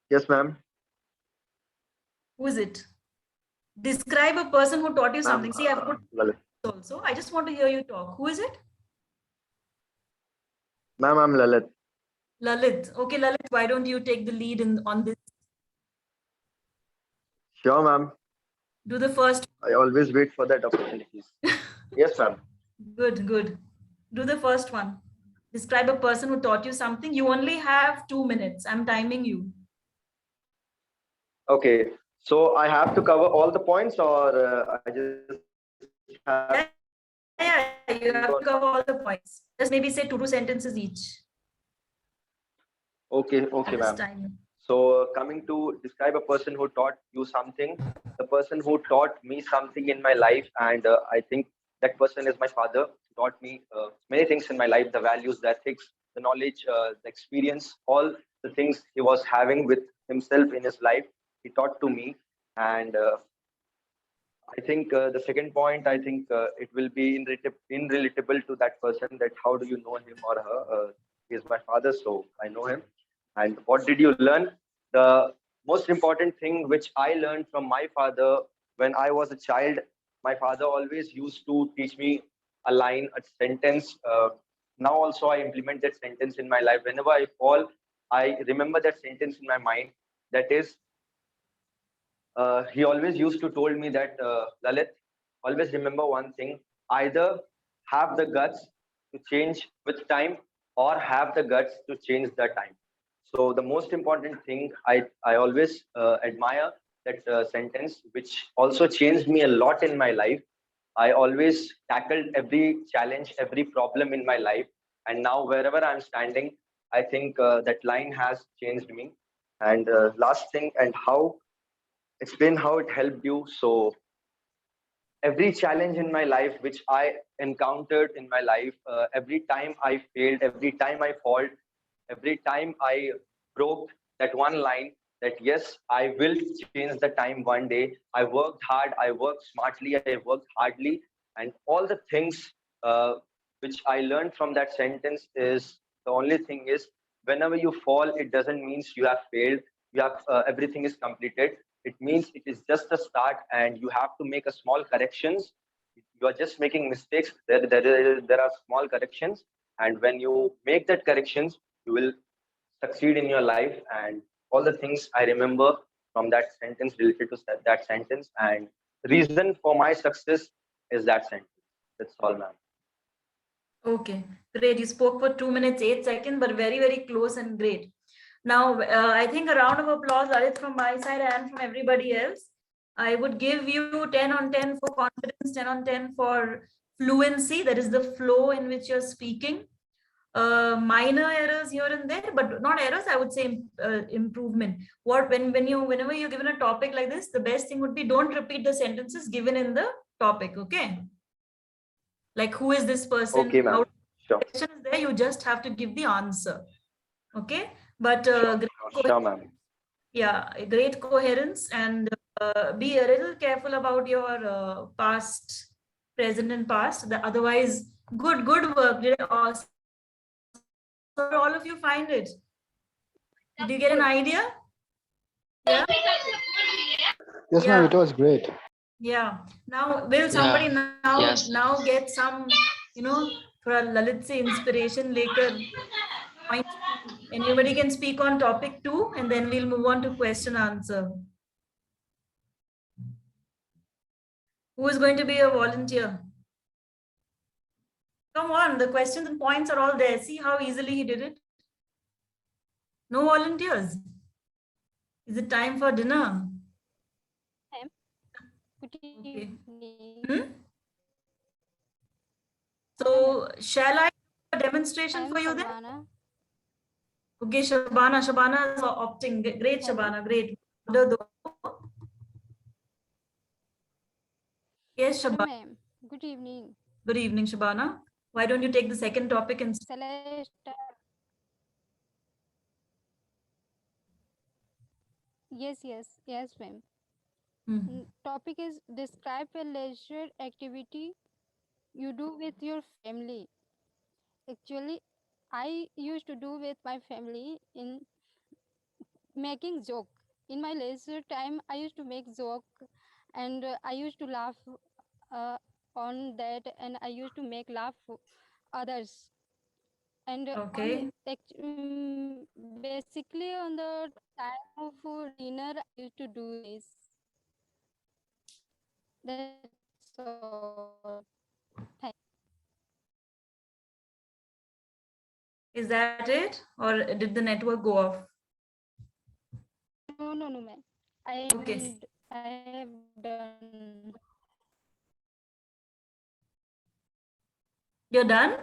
Yes, ma'am. Who is it? Describe a person who taught you something. See, I've put Lalit. also. I just want to hear you talk. Who is it? Ma'am, I'm Lalit. Lalit. Okay, Lalit, why don't you take the lead on this? Sure, ma'am. Do the first. I always wait for that opportunity. Yes, ma'am. Good, good. Do the first one. Describe a person who taught you something. You only have 2 minutes. I'm timing you. Okay. So I have to cover all the points, or I just have. Yeah, you have to cover all the points. Just maybe say 2 sentences each. Okay, okay, This ma'am. time. So coming to describe a person who taught you something, the person who taught me something in my life, and I think that person is my father. He taught me many things in my life: the values, the ethics, the knowledge, the experience, all the things he was having with himself in his life. He taught to me, and I think the second point, I think it will be relatable to that person. That how do you know him or her? He is my father, so I know him. And what did you learn? The most important thing which I learned from my father when I was a child, my father always used to teach me a line, a sentence. Now also I implement that sentence in my life. Whenever I fall, I remember that sentence in my mind. That is, he always used to told me that, Lalit, always remember one thing: either have the guts to change with time, or have the guts to change the time. So the most important thing, I always admire that sentence, which also changed me a lot in my life. I always tackled every challenge, every problem in my life, and now wherever I'm standing, I think that line has changed me. And last thing, and how explain how it helped you. So every challenge in my life which I encountered in my life, every time I failed, every time I failed, every time I broke that one line, that yes, I will change the time one day. I worked hard, I worked smartly, I worked hardly, and all the things which I learned from that sentence is, the only thing is, whenever you fall, it doesn't mean you have failed. You have everything is completed. It means it is just a start, and you have to make a small corrections. You are just making mistakes. There are small corrections, and when you make that corrections, you will succeed in your life. And all the things I remember from that sentence related to that sentence, and reason for my success is that sentence. That's all, ma'am. Okay, great. You spoke for 2 minutes, 8 seconds, but very, very close and great. Now, I think a round of applause, Lalit, from my side and from everybody else. I would give you 10 on 10 for confidence, 10 on 10 for fluency. That is the flow in which you're speaking. Minor errors here and there, but not errors, I would say improvement. Whenever you're given a topic like this, the best thing would be don't repeat the sentences given in the topic, okay? Like, who is this person? Okay, ma'am. Sure. Question is there, you just have to give the answer, okay? But Sure, ma'am. yeah, a great coherence, and be a little careful about your past, present, and past. Otherwise, good work. Did all of you find it? Did you get an idea? Yeah. Yes, ma'am, it was great. Yeah. Now, will somebody Yes. now get some, for Lalit se inspiration later? Point. Anybody can speak on topic 2, and then we'll move on to question answer. Who is going to be a volunteer? Come on, the questions and points are all there. See how easily he did it. No volunteers. Is it time for dinner? Okay. So shall I do a demonstration for you then? Okay, Shabana is opting. Great, Shabana, great. Yes, Shabana. Good evening. Good evening, Shabana. Why don't you take the second topic and Shall I start? Yes, ma'am. Topic is describe a leisure activity you do with your family. Actually, I used to do with my family in making joke. In my leisure time, I used to make joke, and I used to laugh on that, and I used to make laugh others. And okay. Basically on the time of dinner, I used to do this. That's all. Thank Is that it, or did the network go off? No, ma'am. Okay. I have done. You're done?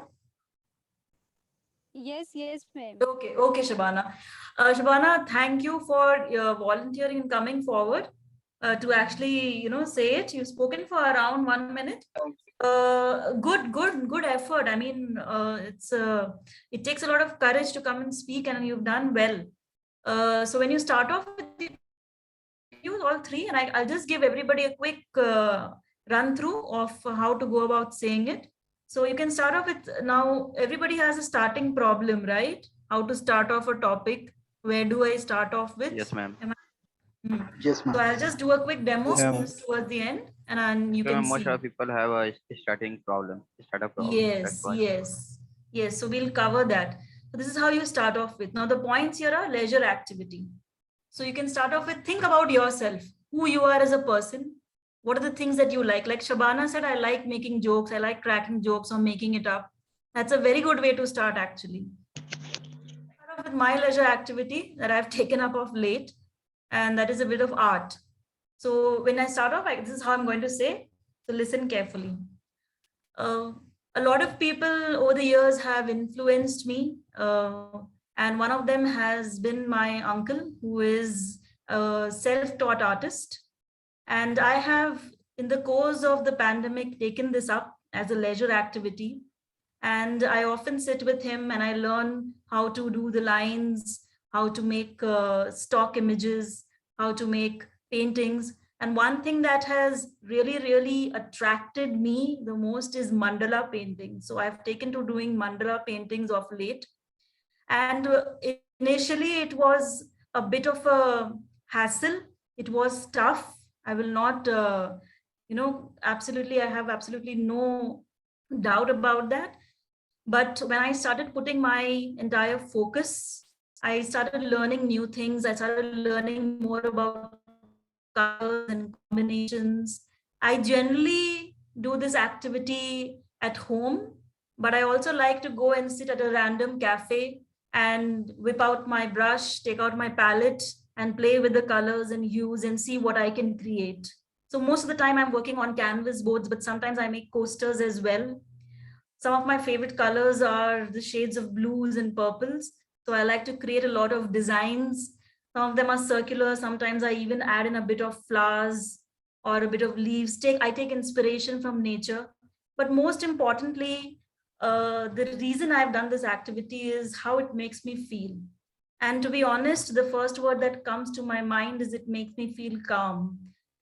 Yes, ma'am. Okay, Shabana. Shabana, thank you for volunteering and coming forward to actually, say it. You've spoken for around 1 minute. Good effort. I mean, it takes a lot of courage to come and speak, and you've done well. So when you start off with use all 3, and I'll just give everybody a quick run through of how to go about saying it. So you can start off with, now everybody has a starting problem, right? How to start off a topic. Where do I start off with? Yes, ma'am. Yes, ma'am. So I'll just do a quick demo Yes. towards the end, and then you So can most see. of people have a startup problem. Yes. So we'll cover that. So this is how you start off with. Now the points here are leisure activity. So you can start off with, think about yourself, who you are as a person. What are the things that you like? Like Shabana said, I like making jokes. I like cracking jokes or making it up. That's a very good way to start, actually. Start off with my leisure activity that I've taken up of late, and that is a bit of art. So when I start off, this is how I'm going to say. So listen carefully. A lot of people over the years have influenced me, and one of them has been my uncle, who is a self-taught artist. And I have, in the course of the pandemic, taken this up as a leisure activity. And I often sit with him and I learn how to do the lines, how to make stock images, how to make paintings. And one thing that has really attracted me the most is mandala painting. So I've taken to doing mandala paintings of late. And initially it was a bit of a hassle. It was tough. I will not, I have absolutely no doubt about that. But when I started putting my entire focus, I started learning new things. I started learning more about colors and combinations. I generally do this activity at home, but I also like to go and sit at a random cafe and whip out my brush, take out my palette and play with the colors and hues and see what I can create. So most of the time I'm working on canvas boards, but sometimes I make coasters as well. Some of my favorite colors are the shades of blues and purples. So I like to create a lot of designs. Some of them are circular. Sometimes I even add in a bit of flowers or a bit of leaves. I take inspiration from nature. But most importantly, the reason I've done this activity is how it makes me feel. And to be honest, the first word that comes to my mind is it makes me feel calm.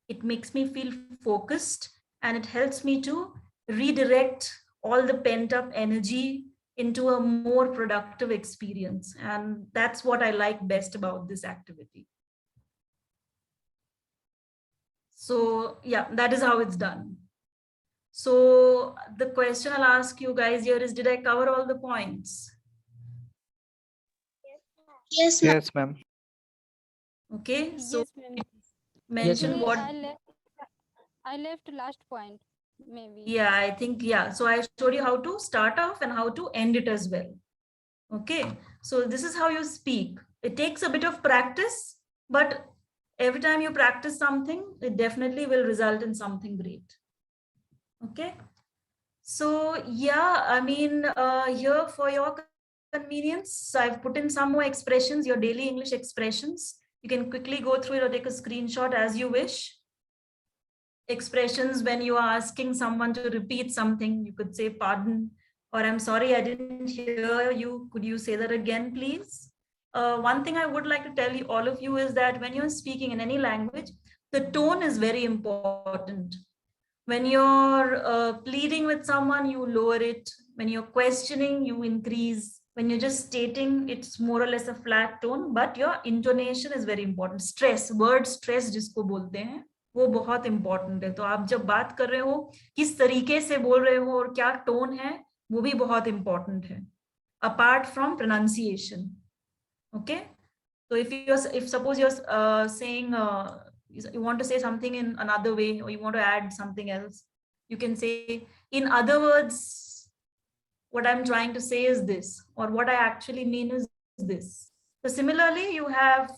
It makes me feel focused, and it helps me to redirect all the pent up energy into a more productive experience. And that's what I like best about this activity. So yeah, that is how it's done. So the question I'll ask you guys here is, did I cover all the points? Yes, Yes, ma'am. Okay, so Yes, ma'am. mention Actually, what. I left last point, maybe. Yeah, I think, yeah. So I showed you how to start off and how to end it as well. Okay, so this is how you speak. It takes a bit of practice, but every time you practice something, it definitely will result in something great. Okay, so yeah, I mean, here for your convenience, I've put in some more expressions, your daily English expressions. You can quickly go through it or take a screenshot as you wish. Expressions when you are asking someone to repeat something, you could say pardon, or I'm sorry, I didn't hear you. Could you say that again, please? One thing I would like to tell you, all of you, is that when you're speaking in any language, the tone is very important. When you're pleading with someone, you lower it. When you're questioning, you increase. When you're just stating, it's more or less a flat tone, but your intonation is very important. Stress, word stress जिसको बोलते हैं, वो बहुत important है. तो आप जब बात कर रहे हो, किस तरीके से बोल रहे हो और क्या टोन है, वो भी बहुत इंपॉर्टेंट है, apart from pronunciation. Okay, so if suppose you're saying you want to say something in another way, or you want to add something else, you can say, in other words, what I'm trying to say is this, or what I actually mean is this. So similarly, you have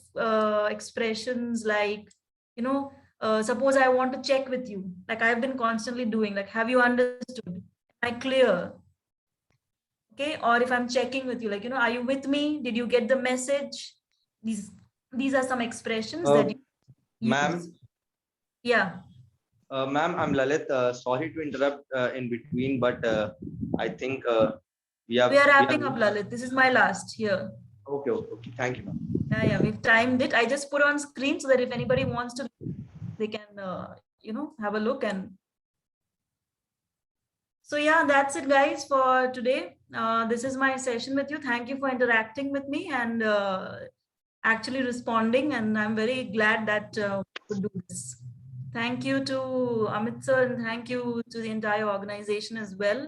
expressions like, suppose I want to check with you, like I've been constantly doing, like, have you understood? Am I clear? Okay, or if I'm checking with you, like, are you with me? Did you get the message? These are some expressions that you Ma'am. Yeah. Ma'am, I'm Lalit. Sorry to interrupt in between, but I think we are wrapping up, Lalit. This is my last here. Okay. Thank you, ma'am. Yeah, we've timed it. I just put on screen so that if anybody wants to, they can, have a look. And so yeah, that's it, guys, for today. This is my session with you. Thank you for interacting with me and actually responding. And I'm very glad that we could do this. Thank you to Amit sir, and thank you to the entire organization as well.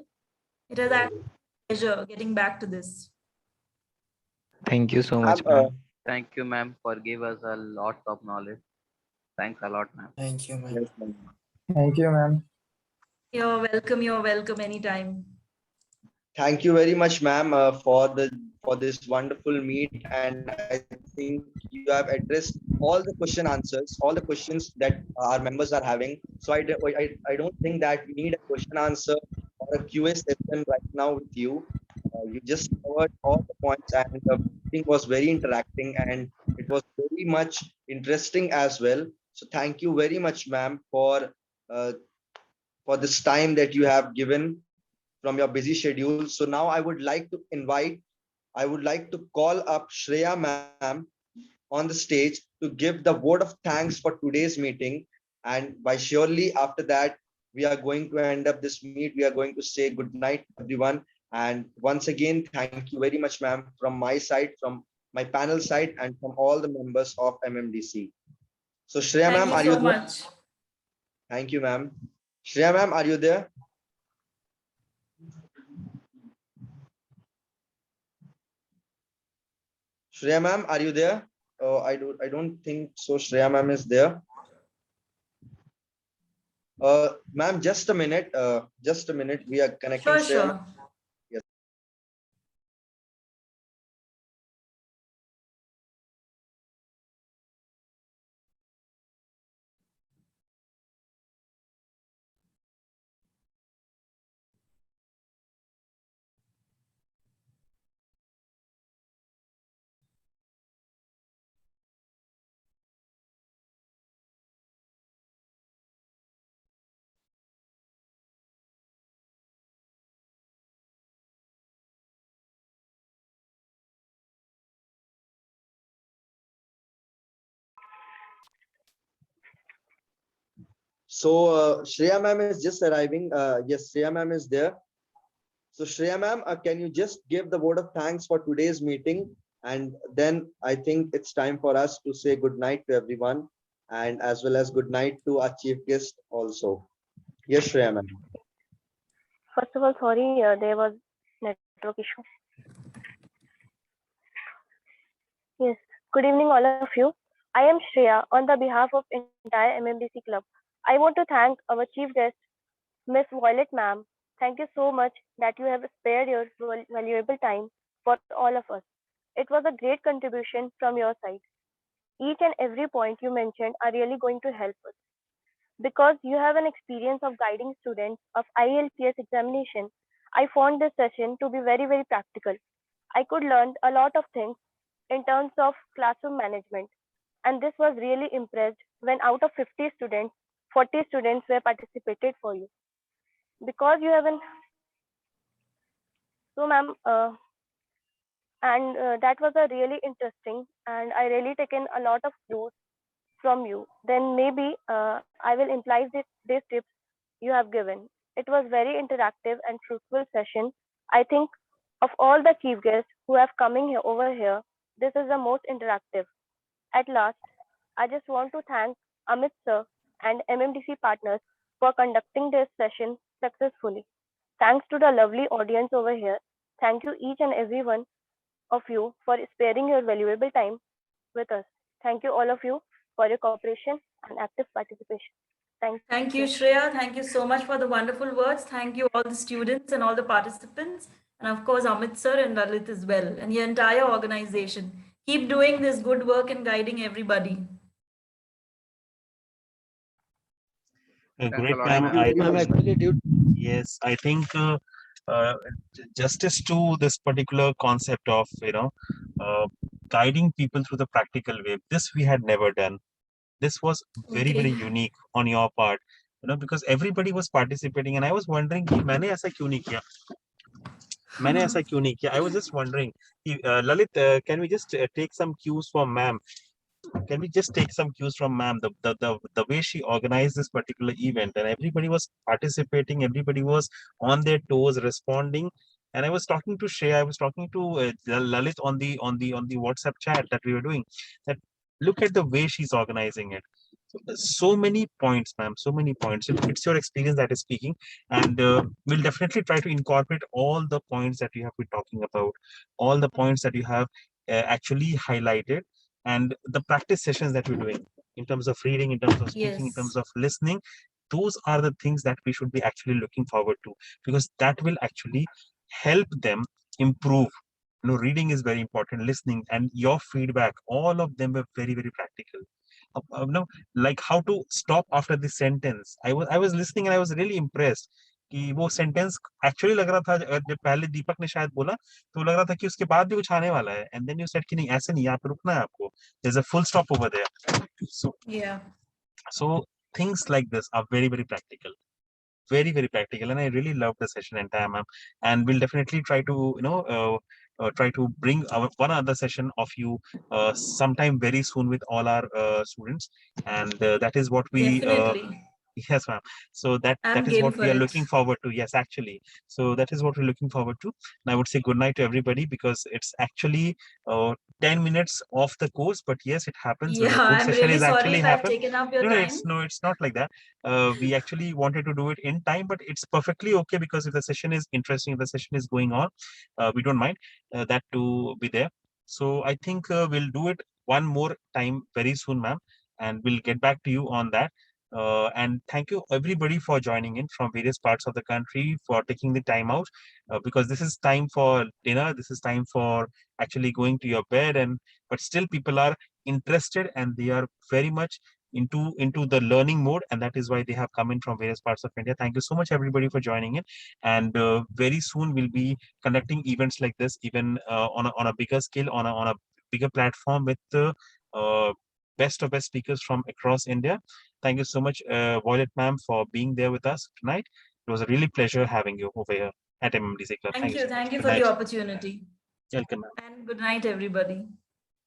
It has actually a pleasure getting back to this. Thank you so much, ma'am. Thank you, ma'am, for give us a lot of knowledge. Thanks a lot, ma'am. Thank you, ma'am. Yes, ma'am. Thank you, ma'am. You're welcome anytime. Thank you very much, ma'am, for this wonderful meet, and I think you have addressed all the answers, all the questions that our members are having. So I don't think that we need a question answer or a QA session right now with you. You just covered all the points, and the meeting was very interacting, and it was very much interesting as well. So thank you very much, ma'am, for this time that you have given from your busy schedule. So now I would like to call up Shreya ma'am on the stage to give the word of thanks for today's meeting. And by surely after that, we are going to end up this meet. We are going to say good night, everyone. And once again, thank you very much, ma'am, from my side, from my panel side, and from all the members of MMDC. So Shreya ma'am, are you there? Much. Thank you, ma'am. Shreya ma'am, are you there? Shreya ma'am, are you there? Oh, I don't think so. Shreya ma'am is there. Ma'am, just a minute. We are connecting. Sure. So Shreya ma'am is just arriving. Yes, Shreya ma'am is there. So Shreya ma'am, can you just give the word of thanks for today's meeting? And then I think it's time for us to say good night to everyone, and as well as good night to our chief guest also. Yes, Shreya ma'am. First of all, sorry, there was network issue. Yes. Good evening, all of you. I am Shreya on the behalf of entire MMDC club. I want to thank our chief guest, Miss Violet ma'am. Thank you so much that you have spared your valuable time for all of us. It was a great contribution from your side. Each and every point you mentioned are really going to help us. Because you have an experience of guiding students of IELTS examination, I found this session to be very, very practical. I could learn a lot of things in terms of classroom management. And this was really impressed when out of 50 students, 40 students were participated for you. Because you have an, so ma'am, that was a really interesting and I really taken a lot of clues from you. Then maybe I will imply these tips you have given. It was very interactive and fruitful session. I think of all the chief guests who have coming here over here, this is the most interactive. At last, I just want to thank Amit sir and MMDC partners for conducting this session successfully. Thanks to the lovely audience over here. Thank you each and every one of you for sparing your valuable time with us. Thank you all of you for your cooperation and active participation. Thank you, Shreya. Thank you so much for the wonderful words. Thank you all the students and all the participants. And of course, Amit sir and Lalit as well, and your entire organization. Keep doing this good work and guiding everybody. Great, Thank ma'am. you, ma'am. Actually, Yes, I think justice to this particular concept of, guiding people through the practical way. This we had never done. This was very, very unique on your part, because everybody was participating, and I was wondering, कि मैंने ऐसा क्यों नहीं किया? मैंने ऐसा क्यों नहीं किया? I was just wondering, Lalit, can we just take some cues from ma'am? Can we just take some cues from ma'am? The way she organized this particular event, and everybody was participating, everybody was on their toes, responding. And I was talking to Shreya, I was talking to Lalit on the WhatsApp chat that we were doing. That look at the way she's organizing it. So many points, ma'am. So many points. It's your experience that is speaking, and we'll definitely try to incorporate all the points that you have been talking about, all the points that you have actually highlighted, and the practice sessions that we're doing in terms of reading, in terms of speaking, in terms of listening. Those are the things that we should be actually looking forward to, because that will actually help them improve. Reading is very important, listening, and your feedback, all of them were very, very practical. Like how to stop after the sentence. I was listening and I was really impressed कि वो sentence actually लग रहा था, जब पहले दीपक ने शायद बोला तो लग रहा था कि उसके बाद भी कुछ आने वाला है, एंड देन यू सेड कि नहीं, ऐसे नहीं, यहाँ पे रुकना है आपको, there is a full stop over there. So things like this are very, very practical, very, very practical, and I really love the session entire, ma'am. And we'll definitely try to try to bring one other session of you sometime very soon with all our students, and that is what we yes, ma'am. So that is game what we for are it. looking forward to. Yes, actually. So that is what we're looking forward to. And I would say good night to everybody, because it's actually 10 minutes off the course, but yes, it happens. When Yeah, the full I'm session really is sorry actually if I've happened. taken up your No, time. it's not like that. We actually wanted to do it in time, but it's perfectly okay, because if the session is interesting, if the session is going on, we don't mind that to be there. So I think we'll do it one more time very soon, ma'am, and we'll get back to you on that. And thank you everybody for joining in from various parts of the country, for taking the time out, because this is time for dinner, this is time for actually going to your bed, and but still people are interested and they are very much into the learning mode, and that is why they have come in from various parts of India. Thank you so much everybody for joining in, and very soon we'll be conducting events like this, even on a bigger scale, on a bigger platform, with the best of best speakers from across India. Thank you so much, Violet ma'am, for being there with us tonight. It was a really pleasure having you over here at MMDC Club. Thank you. So Thank you much. for Good the night. opportunity. Welcome, ma'am. And good night, everybody.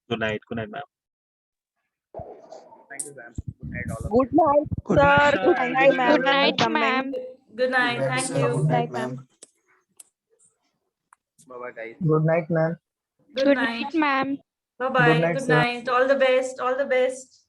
Good night, ma'am. Thank you, ma'am. Good night, all of Good night, Good sir. night, Good sir. night, Good ma'am. night, Good night, ma'am. Good night. Thank you. Good night, ma'am. Bye-bye, guys. Good night, ma'am. Good Good night. night, ma'am. Bye Good bye. night, Good sir. night. All the best. All the best.